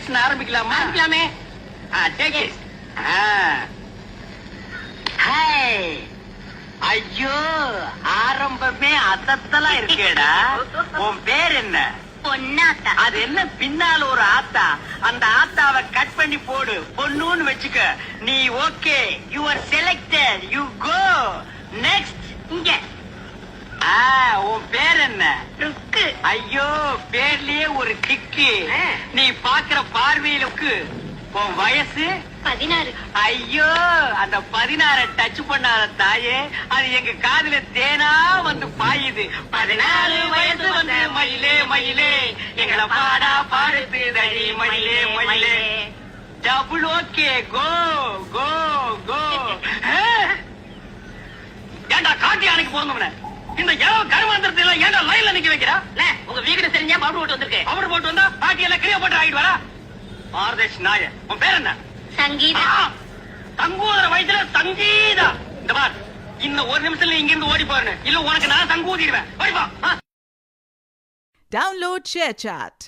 Introduction ஆரம்பிக்கலாமா? ஆரம்பிக்கலாமே. Take it. ஐயோ, ஆரம்பமே அசத்தலா இருக்கேடா. உன் பேர் என்ன? பொன்னாத்தா. அது என்ன பின்னால ஒரு ஆத்தா? அந்த ஆத்தாவை கட் பண்ணி போடு, பொண்ணுன்னு வச்சுக்க. நீ okay, you are selected, you go next. இங்க உன் பேர் என்ன? ருக்கு. ஐயோ, பேர்லயே ஒரு கிக்கு. ஆ. நீ பாக்குற பார்வையிலுக்கு. உன் வயசு 16. ஐயோ, அந்த 16 டச் பண்ணாத தாயே, அது எங்க காதுல தேனா வந்து பாயுது. 14 வயசு வந்து மயிலே மயிலே எங்களை பாடா பாடுது தடி மயிலே மயிலே. டபுள் ஓகே, கோ கோ கோ. ஏண்டா காட்டி அணைக்கு போங்க, இந்த ஏழோ கருமாந்திரத்தை எல்லாம் ஏண்டா லைன்ல நிக்க வைக்கிறா? உங்க வீடு தெரிஞ்சா பவுடர் போட்டு வந்திருக்கேன். அவர் போட்டு வந்தா பாட்டி எல்லாம் கிளிய போட்டு ஆகிட்டு வரா. பாரதேஷ் நாய, உன் பேர் என்ன? சங்கீதா. தங்கூதர வயசுல சங்கீதா. இந்த பார், இன்னும் ஒரு நிமிஷத்துல இங்க இருந்து ஓடி போறேன், இல்ல உனக்கு நான் சங்கூதிடுவேன். ஓடி போ. Download ShareChat.